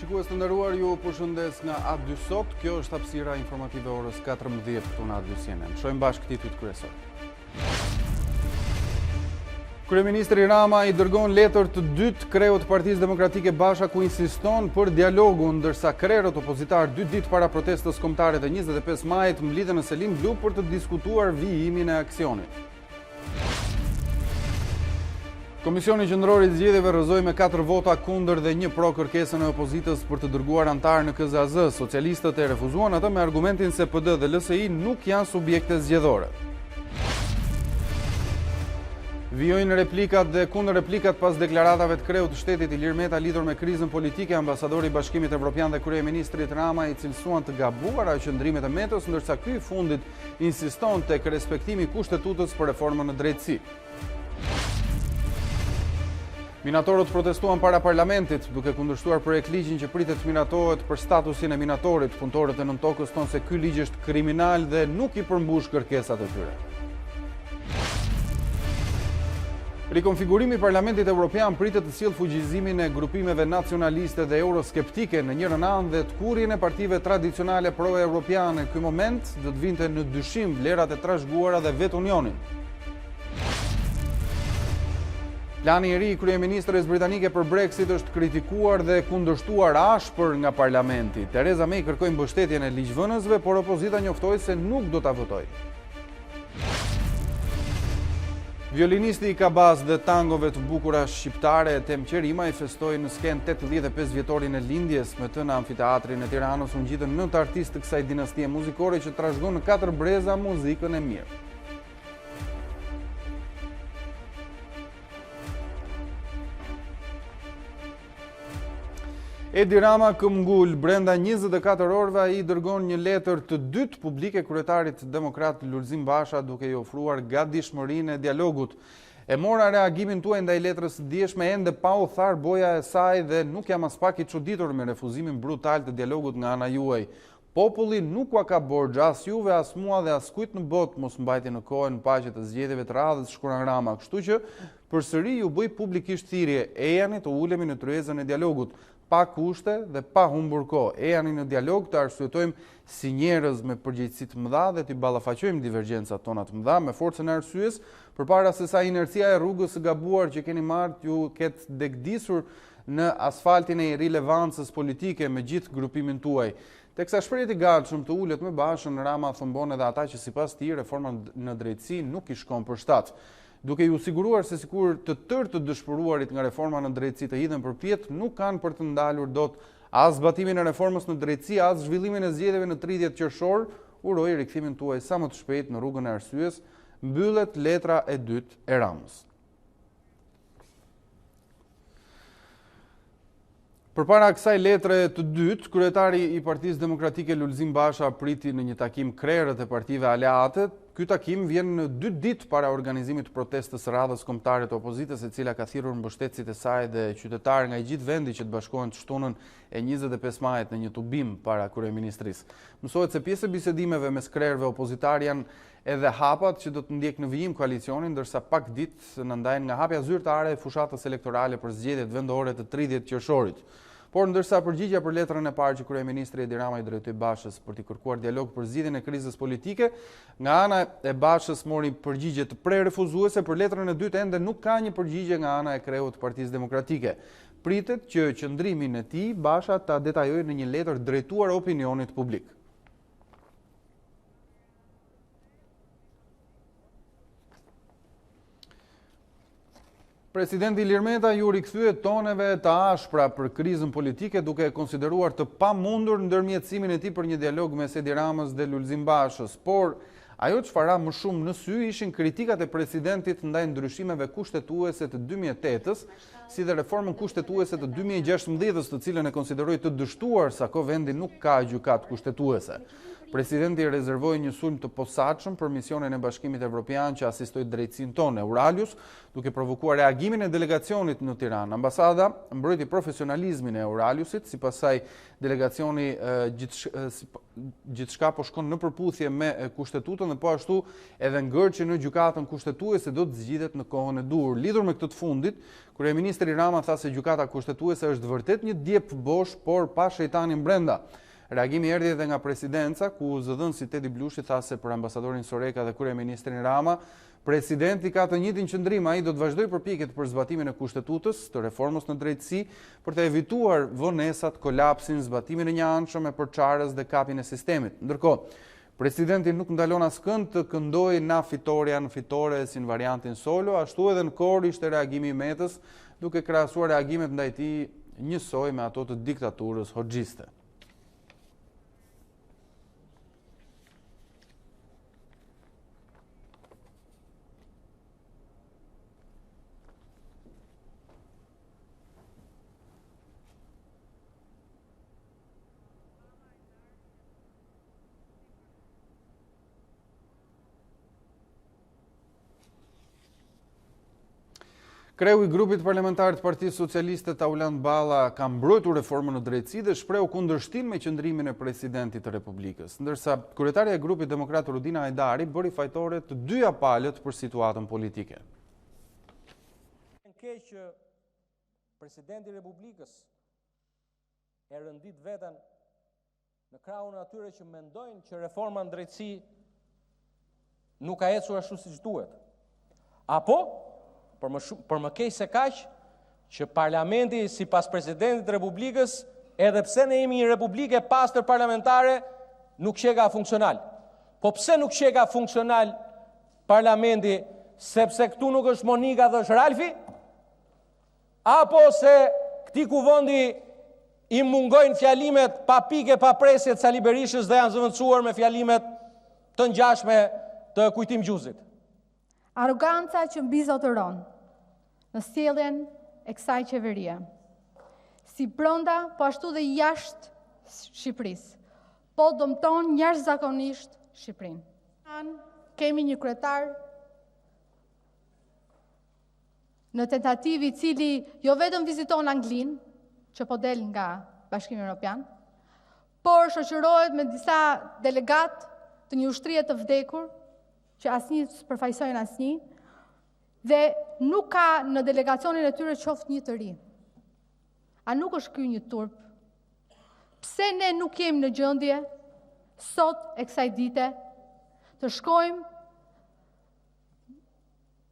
Shikues të nderuar, ju përshëndes nga A2 sot. Kjo është hapësira informative orës 14 këtu në A2 CNN. Shohim bashkë titujt kryesor. Kryeministri Rama i dërgon letër të dytë kreut të Partisë Demokratike Basha ku insiston për dialogu, ndërsa krerët opozitar 2 ditë para protestës kombëtare të 25 majit mblidhen në Selim Blu për të diskutuar vijimin e aksionit. Komisioni Qendror i Zgjedhjeve rrëzoi me 4 vota kundër dhe 1 pro kërkesën e opozitës për të dërguar antar në KZAZ. Socialistët e refuzuan atë me argumentin se PD dhe LSI nuk janë subjekte zgjedhore. Vijojnë replikat dhe kundër replikat pas deklaratave të kreut të shtetit Ilir Meta lidhur me krizën politike. Ambasadori i Bashkimit Evropian dhe kryeministrit Rama i cilësuan të gabuara qëndrimet e Metës, ndërsa ky i fundit insiston tek respektimi i kushtetutës për reformën në drejtësi. Minatorët protestuan para parlamentit, duke kundërshtuar projekt ligjin që pritet të minatohet për statusin e minatorit. Punëtorët e Nëntokës thonë se ky ligj është kriminal dhe nuk i përmbush kërkesat e tyre. Rikonfigurimi i Parlamentit Evropian pritet të sjellë fuqizimin e grupimeve nacionaliste dhe euroskeptike në njërin anë dhe të kurrjen e partive tradicionale pro-europiane. Ky moment do të vinte në dyshim vlerat e trashëguara dhe vetë Unionin. Plani i ri i kryeministres britanike për Brexit është kritikuar dhe kundërshtuar ashpër nga parlamenti. Theresa May kërkoi mbështetjen e ligjvënësve, por opozita njoftoi se nuk do ta votojë. Violinisti i kabaz dhe tangove të bukura shqiptare Tem Qerima i festoi në skenë 85 vjetorin e lindjes. Me të në amfiteatrin e Tiranës u ngjitën 9 artistë të kësaj dinastie muzikore që trashëgon në 4 breza muzikën e mirë. Edi Rama këmbgul brenda 24 orëve i dërgon një letër të dytë publike kryetarit demokrat Lulzim Basha duke i ofruar gatishmërinë e dialogut. E mora reagimin tuaj ndaj letrës së dieshme, ende pa u tharë boja e saj dhe nuk jam as pak i çuditur me refuzimin brutal të dialogut nga ana juaj. Populli nuk ua ka borxh as juve, as mua dhe as kujt në botë mos mbajtje në kohën paqe të zgjedhjeve të radhës, shkruan Rama, kështu që përsëri ju bëj publikisht thirrje, ejani të ulemi në tryezën e dialogut, pa kushte dhe pa humbur kohë. Ejani në dialog të arsyetojmë si njerëz me përgjegjësi të mëdha dhe të ballafaqojmë divergjencat tona të mëdha me forcën e arsyes, përpara se sa inercia e rrugës së gabuar që keni marrë ju ketë degdisur në asfaltin e irrelevancës politike me gjithë grupimin tuaj. Teksa shprehjet i gatshëm të ulet me Bashën, Rama thëmbon edhe ata që sipas tij reforma në drejtësi nuk i shkon për shtat. Duke ju siguruar se sikur të tërë të dëshpëruarit nga reforma në drejtësi të hidhen përpjet, nuk kanë për të ndalur dot as zbatimin e reformës në drejtësi, as zhvillimin e zgjedhjeve në 30 qershor, uroj rikthimin tuaj sa më të shpejt në rrugën e arsyes, mbyllet letra e dytë e Ramës. Përpara kësaj letre të dytë, kryetari i Partisë Demokratike Lulzim Basha priti në një takim krerët e partive aleate. Ky takim vjen në 2 ditë para organizimit të protestës radhës kombëtare të opozitës, e cila ka thirrur mbështetësit e saj dhe qytetarë nga i gjithë vendi që të bashkohen të shtunën e 25 majit në një tubim para kryeministrisë. Mësohet se pjesë e bisedimeve mes krerëve opozitar janë edhe hapat që do të ndjek në vijim koalicionin, ndërsa pak ditë në ndajnë nga hapja zyrtare e fushatës elektorale për zgjedhjet vendore të 30 qershorit. Por ndërsa përgjigja për letrën e parë që kryeministri Edi Rama i drejtoi Bashës për të kërkuar dialog për zgjidhjen e krizës politike, nga ana e Bashës mori përgjigje të prerefuzuese, për letrën e dytë ende nuk ka një përgjigje nga ana e kreut të Partisë Demokratike. Pritet që qëndrimin e tij Basha ta detajojë në një letër drejtuar opinionit publik. Presidenti Ilir Meta ju rikthye toneve të ashpra për krizën politike, duke e konsideruar të pamundur ndërmjetësimin e tij për një dialog mes Edi Ramës dhe Lulzim Bashës, por ajo çfarë ra më shumë në sy ishin kritikat e presidentit ndaj ndryshimeve kushtetuese të 2008-s, si dhe reformën kushtetuese të 2016-s, të cilën e konsideroi të dështuar sa ko vendi nuk ka gjykat kushtetuese. Presidenti rezervoi një sulm të posaçëm për misionin e Bashkimit Evropian që asistoi drejtësinë tonë Euralius, duke provokuar reagimin e delegacionit në Tiranë. Ambasada mbrojti profesionalizmin e Euraliusit, sipas saj delegacioni gjithçka po shkon në përputhje me kushtetutën dhe po ashtu edhe ngërçi në gjykatën kushtetuese do të zgjidhet në kohën e duhur. Lidhur me këtë të fundit, kryeministri Rama tha se gjykata kushtetuese është vërtet një djep bosh, por pa shejtanin brenda. Reagimi erdhi edhe nga presidenca, ku zëdhënësi Tedi Blushi tha se për ambasadorin Soreka dhe kryeministrin Rama, presidenti ka të njëjtin qëndrim, ai do të vazhdojë përpjekjet për zbatimin e kushtetutës, të reformës në drejtësi, për të evituar vonesat, kolapsin, zbatimin e një anshëm e përçarjes dhe kapjen e sistemit. Ndërkohë, presidenti nuk ndalon askënd të këndojë na fitoria në fitore si në variantin solo, ashtu edhe në Korr ishte reagimi i Metës, duke krahasuar reagimet ndaj tij njësoj me ato të diktaturës hoxhiste. Kreu i grupit parlamentar të Partisë Socialiste Tauland Balla ka mbrojtur reformën në drejtësi dhe shpreu kundërshtim me qëndrimin e presidentit të Republikës, ndërsa kryetaria e grupit demokrat Rudina Hajdari bëri fajtore të dyja palët për situatën politike. Në keq që presidenti i Republikës e rëndit veten në krahun atyre që mendojnë që reforma në drejtësi nuk ka ecur ashtu siç duhet. Apo për më keq se kaq, që parlamenti sipas presidentit të Republikës, edhe pse ne jemi një republikë e pastër parlamentare, nuk qeka funksional. Po pse nuk qeka funksional parlamenti, sepse këtu nuk është Monika dhe është Ralfi? Apo se këtij kuvendi i mungojnë fjalimet pa pike, pa presje të Sali Berishës dhe janë zëvendësuar me fjalimet të ngjashme të Kujtim Gjuzit? Arroganca që mbi zotëron në sjelljen e kësaj qeverie, si brenda, po ashtu dhe jashtë Shqipërisë, po dëmton jashtëzakonisht Shqipërinë. Kemi një kryetar në tentativë i cili jo vetëm viziton Anglinë, që po del nga Bashkimi Evropian, por shoqërohet me disa delegat të një ushtrie të vdekur, që asnjë s'përfaqësojnë asnjë, dhe nuk ka në delegacionin e tyre qoftë një të ri. A nuk është ky një turp? Pse ne nuk jemi në gjendje sot e kësaj dite të shkojmë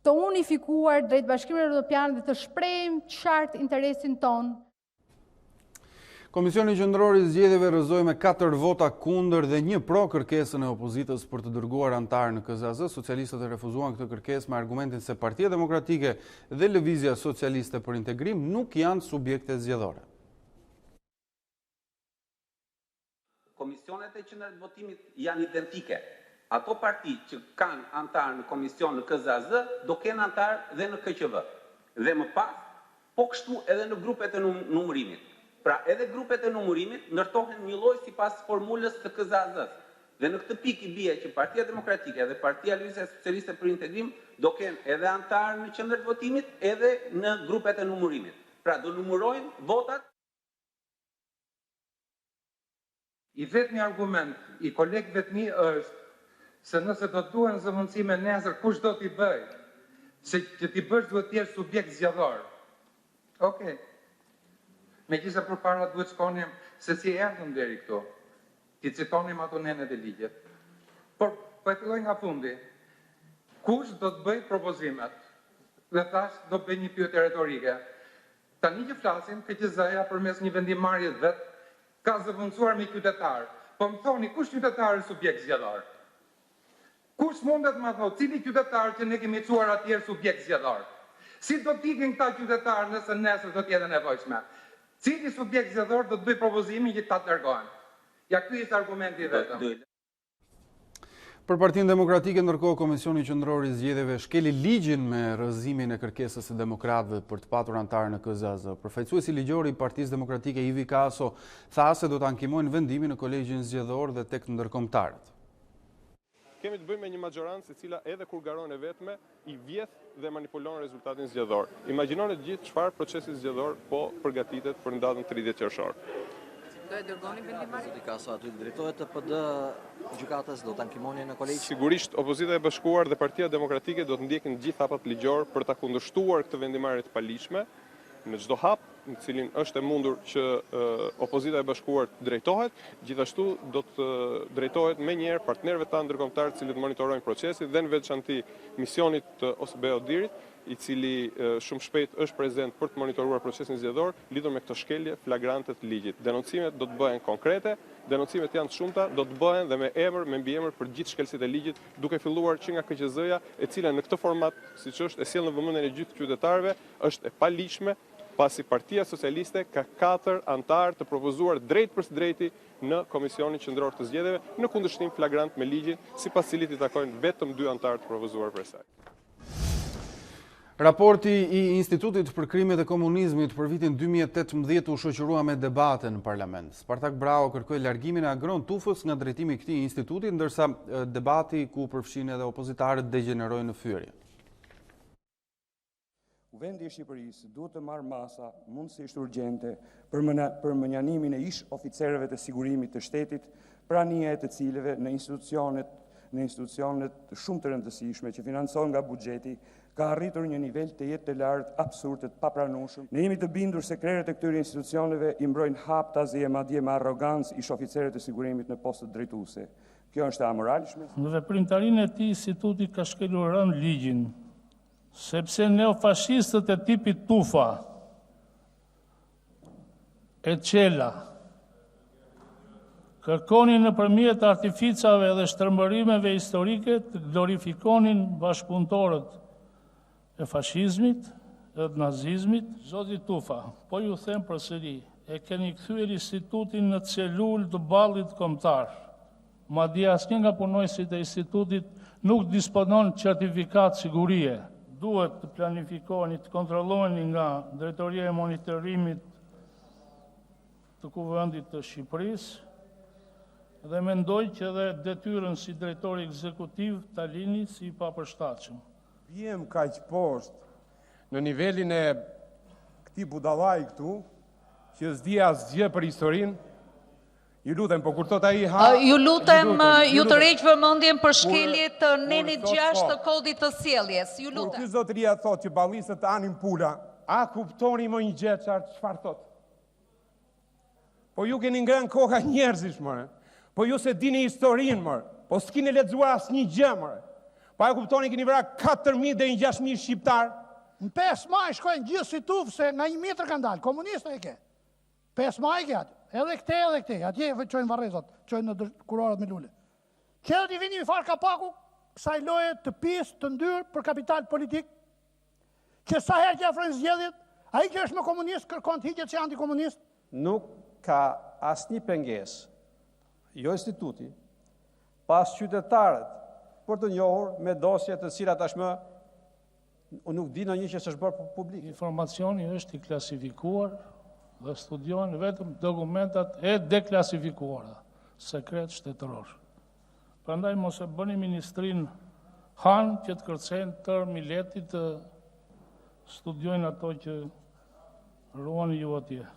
të unifikuar drejt Bashkimit Evropian dhe të shprehim qartë interesin ton? Komisioni Qendror i Zgjedhjeve rrëzoi me 4 vota kundër dhe 1 pro kërkesën e opozitës për të dërguar antar në KZAZ. Socialistët e refuzuan këtë kërkesë me argumentin se Partia Demokratike dhe Lëvizja Socialiste për Integrim nuk janë subjekte zgjedhore. Komisionet e qendrës janë identike. Ato parti që kanë antar në komision në KZAZ do kenë antar dhe në KQV. Dhe më pas, po kështu edhe në grupet e numërimit. Pra edhe grupet e numërimit ndërtohen një lloj sipas formulës së KZAZ-s. Dhe në këtë pikë i bie që Partia Demokratike dhe Partia Lëvizja Socialiste për Integrim do kenë edhe antar në qendër të votimit, edhe në grupet e numërimit. Pra do numërojnë votat. I vetmi argument i kolegëve të mi është se nëse do të duhen zëvendësime nesër, kush do t'i bëj? Se që t'i bësh duhet të jesh subjekt zgjedhor. Okej. Megjithëse përpara duhet shkonim se si erdhëm deri këtu. Ti citonim ato nenet e ligjit. Por po e filloj nga fundi. Kush do të bëj propozimet? Dhe thash do bëj një pyetje retorike. Tani që flasim, KQZ-ja përmes një vendimarrje vet ka zëvendësuar me qytetar. Po më thoni kush qytetar është subjekt zgjedhor? Kush mundet më thotë cili qytetar që ne kemi çuar atje subjekt zgjedhor? Si do të ikin këta qytetar nëse nesër do të jetë nevojshme? Cili subjekt zgjedhor do të bëj propozimin që ta largohen? Ja ky është argumenti vetëm. Për Partinë Demokratike, ndërkohë Komisioni Qendror i Zgjedhjeve shkeli ligjin me rrëzimin e kërkesës së demokratëve për të patur antar në KZAZ. Përfaqësuesi ligjor i Partisë Demokratike Ivi Kaso tha se do të ankimojnë vendimin në Kolegjin Zgjedhor dhe tek ndërkombëtarët. Kemi të bëjmë me një maggjorancë e cila edhe kur garon e vetme i vjedh dhe manipulon rezultatin zgjedhor. Imagjinoni të gjithë çfarë procesi zgjedhor po përgatitet për në datën 30 qershor. Do e dërgoni vendimarin? Kaso aty drejtohet të PD gjykatës, do të ankimoni në kolegj? Sigurisht, opozita e bashkuar dhe Partia Demokratike do të ndjekin gjithë hapat ligjor për ta kundërshtuar këtë vendimarrje të paligjshme në çdo hap në cilin është e mundur që opozita e bashkuar të drejtohet, gjithashtu do të drejtohet me njëherë partnerëve tanë ndërkombëtar të cilët monitorojnë procesin dhe në veçanti misionit të OSBE Odirit, i cili shumë shpejt është prezent për të monitoruar procesin zgjedhor lidhur me këtë shkelje flagrante të ligjit. Denoncimet do të bëhen konkrete, denoncimet janë të shumta, do të bëhen dhe me emër, me mbiemër për gjithë shkelësit e ligjit, duke filluar që nga KQZ-ja, e cila në këtë format, siç është, e sjell në vëmendjen e gjithë qytetarëve, është e paligjshme, pasi Partia Socialiste ka 4 antarë të propozuar drejt për së drejti në Komisionin Qendror të Zgjedhjeve në kundërshtim flagrant me ligjin, sipas cilit i takojnë vetëm 2 antarë të propozuar për saj. Raporti i Institutit për Krimet e Komunizmit për vitin 2018 u shoqërua me debate në parlament. Spartak Brao kërkoi largimin e Agron Tufës nga drejtimi i këtij instituti, ndërsa debati ku përfshin edhe opozitarët degeneroi në fyerje. Vendi i Shqipërisë duhet të marrë masa mundësisht urgjente për mënjanimin e ish oficerëve të sigurimit të shtetit, prania e të cilëve në institucionet shumë të rëndësishme që financohen nga buxheti, ka arritur një nivel të jetë të lartë absurd të papranueshëm. Ne jemi të bindur se krerët e këtyre institucioneve i mbrojnë haptazi e madje me arrogancë ish oficerët e sigurimit në postet drejtuese. Kjo është amoralshme. Në veprimtarinë e tij instituti ka shkelur rënd ligjin, sepse neofashistët e tipit Tufa, e Qela, kërkonin nëpërmjet artificave dhe shtërmbërimeve historike të glorifikonin bashkëpunëtorët e fashizmit, e nazizmit. Zoti Tufa, po ju them përsëri, e keni kthyer institutin në celulë të ballit kombëtar. Madje asnjë nga punojësit e institutit nuk disponon certifikat sigurie. Duhet të planifikoheni, të kontrolloheni nga Drejtoria e Monitorimit të Kuvendit të Shqipërisë dhe mendoj që edhe detyrën si drejtori ekzekutiv ta lini si i papërshtatshëm. Jem kaq poshtë në nivelin e këtij budallaj këtu, që s'di asgjë për historinë. Ju lutem, po kur thot ai ju lutem, ju të rreq vëmendjen për shkelje të nenit 6 të kodit të sjelljes. Ju lutem. Kur ky zotëria thot që ballisët anin pula, a kuptoni më një gjë çfarë thot? Po ju keni ngrënë koka njerëzish, more. Po ju se dini historinë, more. Po s'keni lexuar asnjë gjë, more. Po a kuptoni keni vrarë 4.000 deri në 6.000 shqiptar? Në 5 maj shkojnë gjithë si tufë se nga 1 metër kanë dalë, komunista e ke. 5 maj ke atë, edhe këte, atje qojnë varrezat, qojnë në kurorat me lule. Që edhe t'i vini mi farë kapaku, kësaj loje të pisë, të ndyrë për kapital politik, që sa herë që afrojnë zgjedhjet, a i që është më komunist, kërkon të hiqet që antikomunist. Nuk ka asnjë pengesë, jo instituti, pas qytetarët, për të njohur me dosje të cilat tashmë unë nuk di ndonjë që s'është bërë publik. Informacioni është i klasifikuar dhe studiojnë vetëm dokumentat e deklasifikuara, sekret shtetëror. Prandaj mos e bëni ministrin Han që të kërcejnë tërë miletit të studiojnë ato që ruani ju atje.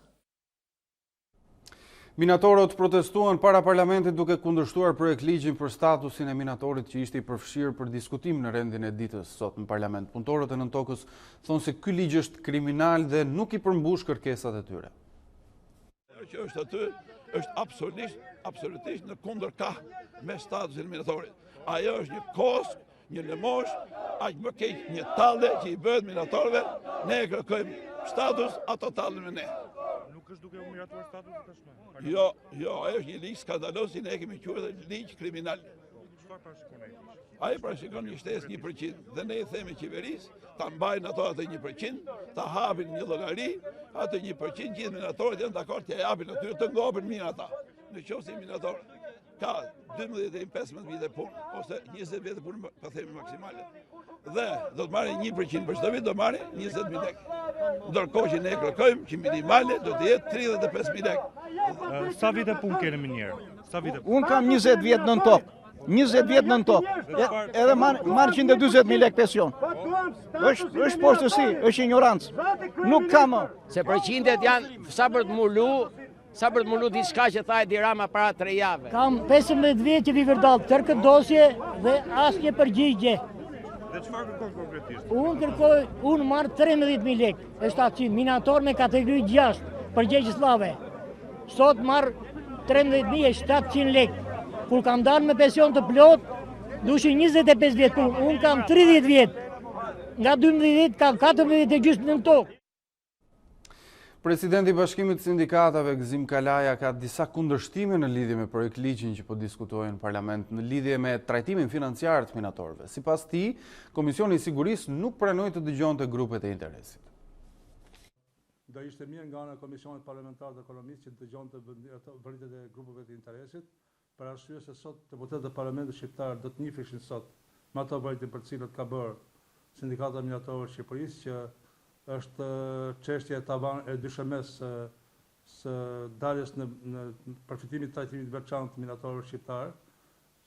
Minatorët protestuan para parlamentit duke kundërshtuar projekt ligjin për statusin e minatorit që ishte i përfshirë për diskutim në rendin e ditës sot në parlament. Punëtorët e Nën Tokës thonë se ky ligj është kriminal dhe nuk i përmbush kërkesat e tyre. Ajo që është aty është absolutisht në kundërkah me statusin e minatorit. Ajo është një kosk, një lëmosh, aq më keq një talle që i bëhet minatorëve. Ne kërkojmë status, ato tallen me ne. Nuk është duke u miratuar statusi tashmë. Jo, ajo është një ligj skandalos që ne kemi quajtur ligj kriminal. Çfarë parashikon ai? Ai parashikon një shtesë 1%, dhe ne i themi qeverisë ta mbajnë ato atë 1%, ta hapin një llogari, atë 1% gjithë minatorët janë dakord t'ia japin atyre të ngopin mirë ata. Në qoftë se minator ka 12 deri 15 vite punë, ose 20 vite punë, pa themi maksimale. Dhe do të marrë 1% për çdo vit, do marrë 20.000 lekë. Ndërkohë që ne kërkojmë që minimale do të jetë 35.000 lekë. Sa vite punë keni më njerë? Unë kam 20 vjetë nën tokë. 20 vjetë nën tokë. Edhe marrë 120.000 lekë pension. është poshtësi, është ignorancë. Nuk kam. Se përqindet janë sa për të mullu diçka që thaj Dirama para 3 jave. Kam 15 vjetë që vi vërdalë tërë këtë dosje dhe asnjë përgjigje. Dhe çfarë kërkon konkretisht? Unë marrë 13.000 lekë, e 700, minator me kategori 6, përgjegjëslave. Sot marrë 13.700 lekë. Kur kam dalë me pension të plot, dushin 25 vjetë punë, unë kam 30 vjetë. Nga 12 vjetë kam 14 e gjysmë në tokë. Presidenti i Bashkimit të Sindikatave, Gzim Kalaja, ka disa kundërshtime në lidhje me projekt ligjin që po diskutojnë në parlament në lidhje me trajtimin financiar të minatorëve. Sipas tij, Komisioni i Sigurisë nuk pranoi të dëgjonte grupet e interesit. Do ishte mirë nga ana e Komisionit Parlamentar të Ekonomisë që të dëgjonte vëritet e grupeve të interesit, për arsye se sot deputetët e Parlamentit Shqiptar do të njiheshin sot me ato vëritet për të cilat ka bërë Sindikata e Minatorëve të Shqipërisë, që është çështja e tavan e dyshemës së daljes në përfitimin e trajtimit veçantë të minatorëve shqiptar,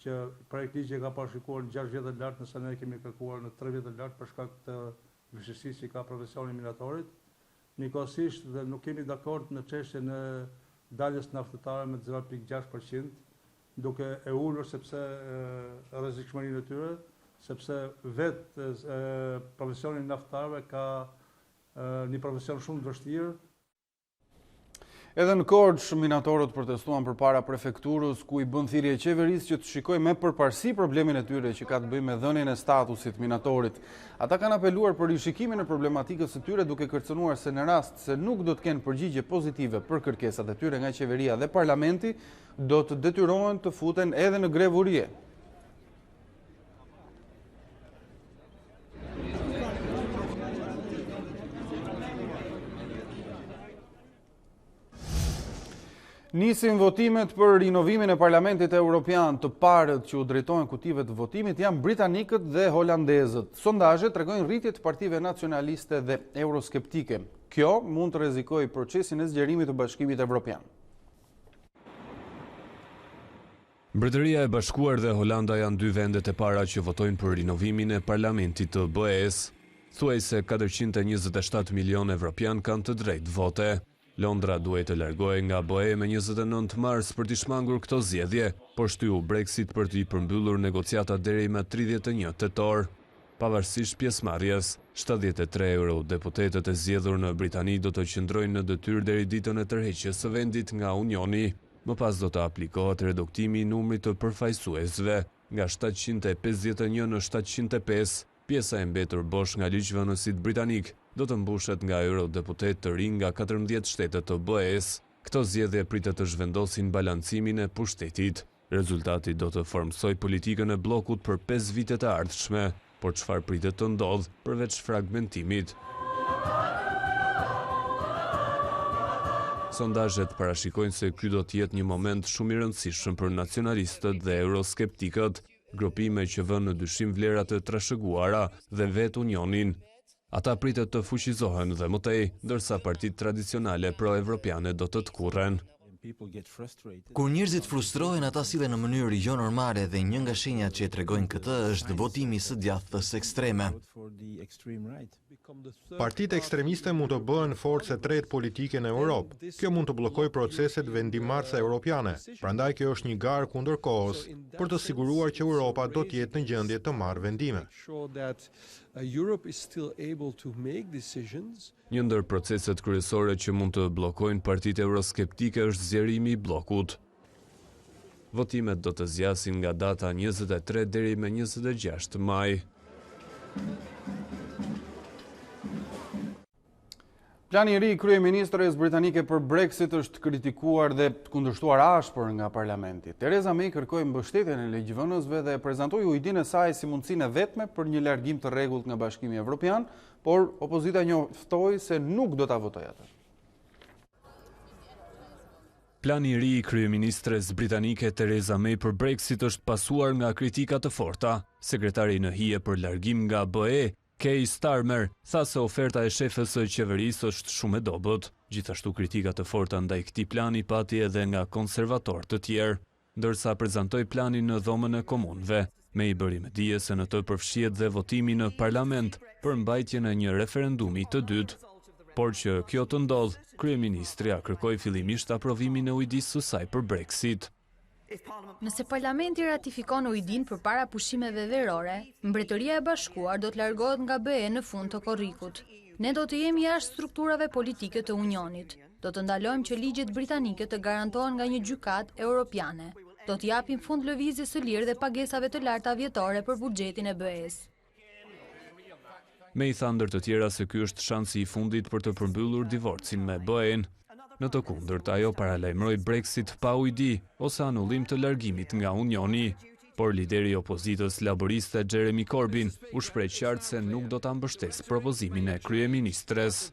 që projekt ligji ka parashikuar në 6 vjet të lartë, nëse ne kemi kërkuar në 3 vjet të lartë për shkak të vështirësisë që ka profesioni minatorit. Njëkohësisht dhe nuk kemi dakord në çështjen e daljes naftëtare me 0.6%, duke e ulur sepse rrezikshmërinë e tyre, sepse vetë profesioni naftarëve ka një profesion shumë të vështirë. Edhe në Korçë, minatorët protestuan përpara prefekturës, ku i bën thirrje qeverisë që të shikojë me përparësi problemin e tyre që ka të bëjë me dhënien e statusit minatorit. Ata kanë apeluar për rishikimin e problematikës së tyre, duke kërcënuar se në rast se nuk do të kenë përgjigje pozitive për kërkesat e tyre nga qeveria dhe parlamenti, do të detyrohen të futen edhe në grevurie. Nisin votimet për rinovimin e Parlamentit Evropian. Të parët që u drejtojnë kutive të votimit janë britanikët dhe holandezët. Sondazhet tregojnë rritje të partive nacionaliste dhe euroskeptike. Kjo mund të rrezikojë procesin e zgjerimit të Bashkimit Evropian. Mbretëria e Bashkuar dhe Holanda janë dy vendet e para që votojnë për rinovimin e Parlamentit të BE-s. Thuajse 427 milion evropian kanë të drejtë vote. Londra duhet të largohej nga BE me 29 mars për t'i shmangur këto zgjedhje, por shtyu Brexit për t'i përmbyllur negociatat deri më 31 tetor. Pavarësisht pjesëmarrjes, 73 eurodeputetët e zgjedhur në Britani do të qëndrojnë në detyrë deri ditën e tërheqjes së vendit nga Unioni. Më pas do të aplikohet reduktimi i numrit të përfaqësuesve nga 751 në 705. Pjesa e mbetur bosh nga ligjvënësit britanik do të mbushet nga eurodeputet të rinj nga 14 shtete të BE-s. Këto zgjedhje pritet të zhvendosin balancimin e pushtetit. Rezultati do të formsoj politikën e bllokut për 5 vite të ardhshme, por çfarë pritet të ndodhë përveç fragmentimit? Sondazhet parashikojnë se ky do të jetë një moment shumë i rëndësishëm për nacionalistët dhe euroskeptikët, grupime që vënë në dyshim vlerat e trashëguara dhe vetë Unionin. Ata pritet të fuqizohen dhe më tej, ndërsa partitë tradicionale pro-evropiane do të tkurren. Kur njerëzit frustrohen, ata sillen në mënyrë jo normale dhe një nga shenjat që tregojnë këtë është votimi së djathtës ekstreme. Partitë ekstremiste mund të bëhen forcë e tretë politike në Europë. Kjo mund të bllokojë proceset vendimarrëse europiane. Prandaj kjo është një garë kundër kohës për të siguruar që Europa do të jetë në gjendje të marrë vendime. Një ndër proceset kryesore që mund të bllokojnë partitë euroskeptike është zgjerimi i bllokut. Votimet do të zgjasin nga data 23 deri me 26 maj. Plani i ri i kryeministres britanike për Brexit është kritikuar dhe kundërshtuar ashpër nga parlamenti. Theresa May kërkoi mbështetjen e ligjvënësve dhe prezantoi idenë e saj si mundësinë e vetme për një largim të rregullt nga Bashkimi Evropian, por opozita njoftoi se nuk do ta votojë atë. Plani I ri I kryeministres britanike Theresa May për Brexit është pasuar nga kritika të forta. Sekretari në hije për largim nga BE, Keir Starmer, tha se oferta e shefës së qeverisë është shumë e dobët. Gjithashtu kritika të forta ndaj këtij plani pati edhe nga konservatorë të tjerë, ndërsa prezantoi planin në dhomën e komunëve. May bëri me dije se në të përfshihet dhe votimi në parlament për mbajtjen e një referendumi të dytë. Por që kjo të ndodh, kryeministria kërkoi fillimisht aprovimin e ujdisë së saj për Brexit. Nëse parlamenti ratifikon ujdin përpara pushimeve verore, Mbretëria e Bashkuar do të largohet nga BE në fund të korrikut. Ne do të jemi jashtë strukturave politike të Unionit. Do të ndalojmë që ligjet britanike të garantohen nga një gjykatë europiane. Do të japim fund lëvizjes së lirë dhe pagesave të larta vjetore për buxhetin e BE-s. May tha ndër të tjera se ky është shansi I fundit për të përmbyllur divorcin me BE-n. Në të kundërt, ajo paralajmëroi Brexit pa ujdi ose anullim të largimit nga Unioni. Por lideri I opozitës laboriste Jeremy Corbyn u shpreh qartë se nuk do ta mbështesë propozimin e kryeministres.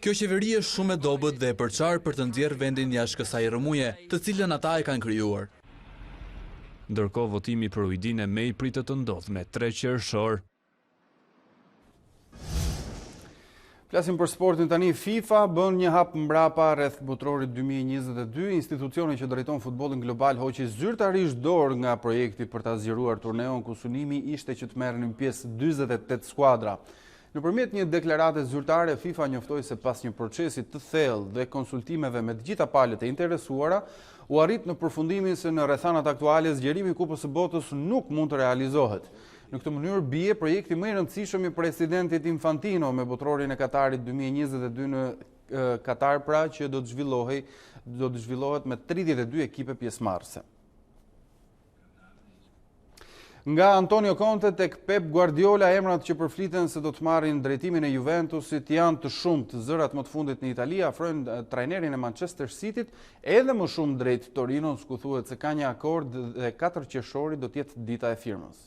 Kjo qeveri është shumë e dobët dhe e përçarë për të nxjerrë vendin jashtë kësaj rrëmuje, të cilën ata e kanë krijuar. Ndërkohë votimi për ujdin e May pritet të ndodhë me 3 qershor. Flasim për sportin tani. FIFA bën një hap mbrapa rreth botrorit 2022. Institucioni që drejton futbollin global hoqi zyrtarisht dorë nga projekti për ta zgjeruar turneon ku synimi ishte që të merrnin pjesë 48 skuadra. Nëpërmjet një deklarate zyrtare, FIFA njoftoi se pas një procesi të thellë dhe konsultimeve me të gjitha palët e interesuara, u arrit në përfundimin se në rrethanat aktuale zgjerimi I Kupës së Botës nuk mund të realizohet. Në këtë mënyrë bie projekti më I rëndësishëm I presidentit Infantino me botrorin e Katarit 2022 në Katar, pra që do të zhvillohet me 32 ekipe pjesëmarrëse. Nga Antonio Conte tek Pep Guardiola, emrat që përfliten se do të marrin drejtimin e Juventusit janë të shumtë. Zërat më të fundit në Itali afrojnë trajnerin e Manchester Cityt edhe më shumë drejt Torinos, ku thuhet se ka një akord dhe 4 qershori do të jetë dita e firmës.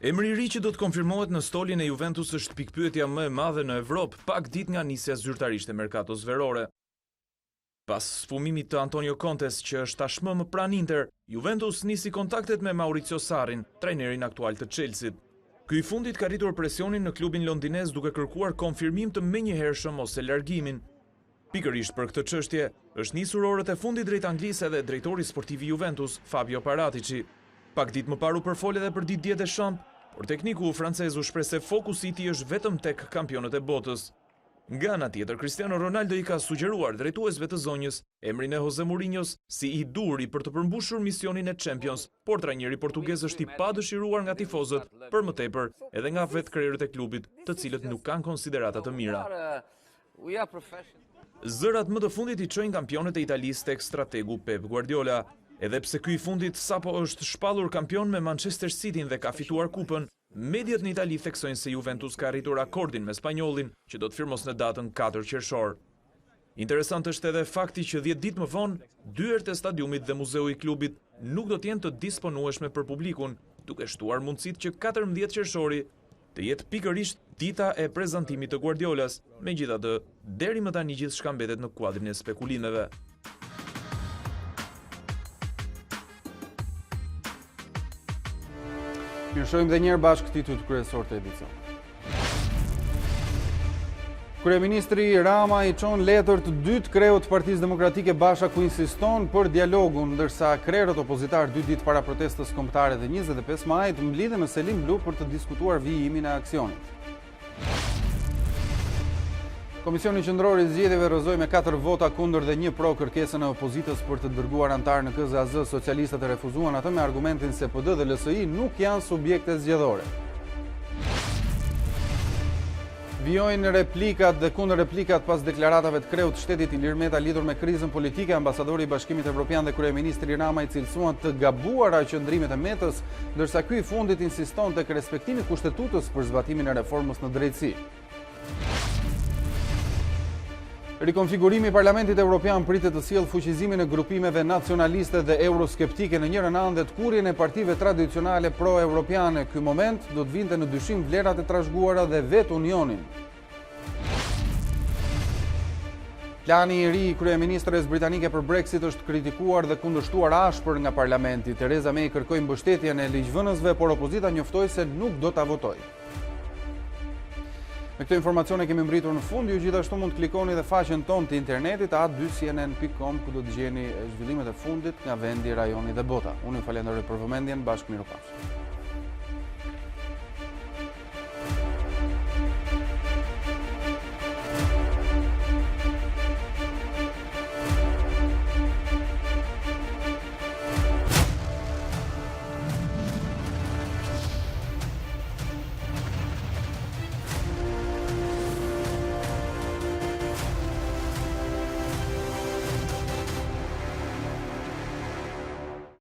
Emri I ri që do të konfirmohet në stolin e Juventus është pikpyetja më e madhe në Evropë, pak ditë nga nisja zyrtarisht e merkatos verore. Pas sfumimit të Antonio Contes, që është tashmë më pranë Inter, Juventus nisi kontaktet me Maurizio Sarrin, trajnerin aktual të Chelsea-t. Ky I fundit ka rritur presionin në klubin londinez duke kërkuar konfirmim të menjëhershëm ose largimin. Pikërisht për këtë çështje, është nisur orët e fundit drejt Anglisë edhe drejtori sportiv I Juventus, Fabio Paratici. Pak ditë më parë u përfol edhe për Didier Deschamps, por tekniku francez u shpreh se fokusi I tij është vetëm tek kampionët e botës. Nga ana tjetër, Cristiano Ronaldo I ka sugjeruar drejtuesve të zonjës emrin e Jose Mourinhos si I duri për të përmbushur misionin e Champions, por trajneri portugez është I padëshiruar nga tifozët, për më tepër edhe nga vetë krerët e klubit, të cilët nuk kanë konsiderata të mira. Zërat më të fundit I çojnë kampionët e Italisë tek strategu Pep Guardiola. Edhe pse ky I fundit sapo është shpallur kampion me Manchester City dhe ka fituar kupën, mediat në Itali theksojnë se Juventus ka arritur akordin me spanjollin që do të firmos në datën 4 qershor. Interesant është edhe fakti që 10 ditë më vonë, dyert e stadiumit dhe muzeu I klubit nuk do të jenë të disponueshme për publikun, duke shtuar mundësitë që 14 qershori të jetë pikërisht dita e prezantimit të Guardiolas, megjithatë, deri më tani gjithçka mbetet në kuadrin e spekulimeve. Mirëshojmë dhe njerë bashkë titujt kryesor të edicion. Kryeministri Rama I çon letër të dytë kreut Partisë Demokratike Basha ku insiston për dialogun, ndërsa krerët opozitar 2 ditë para protestës kombëtare dhe 25 majit mblidhen në Selim Blu për të diskutuar vijimin e aksionit. Komisioni Qendror I Zgjedhjeve rozoi me 4 vota kundër dhe 1 pro kërkesën e opozitës për të dërguar antar në KZAZ. Socialistët e refuzuan atë me argumentin se PD dhe LSI nuk janë subjekte zgjedhore. Vijojnë replikat dhe kundër replikat pas deklaratave të kreut shtetit Ilir Meta lidhur me krizën politike. Ambasadori I Bashkimit Evropian dhe kryeministri Rama I cilësuan të gabuara qëndrimet e Metës, ndërsa ky I fundit insiston tek respektimi kushtetutës për zbatimin e reformës në drejtësi. Rikonfigurimi I Parlamentit Evropian pritet të sjellë fuqizimin e grupimeve nacionaliste dhe euroskeptike në njërin anë dhe të kurrjen e partive tradicionale pro-evropiane. Ky moment do të vinte në dyshim vlerat e trashëguara dhe vetë Unionin. Plani i ri i kryeministres britanike për Brexit është kritikuar dhe kundërshtuar ashpër nga parlamenti. Theresa May kërkoi mbështetjen e ligjvënësve, por opozita njoftoi se nuk do ta votojë. Me këto informacione kemi mbritur në fund, ju gjithashtu mund të klikoni dhe faqen tonë të internetit a2cnn.com, ku do të gjeni zhvillimet e fundit nga vendi, rajoni dhe bota. Unë ju falenderoj për vëmendjen, bashkë mirupafshim.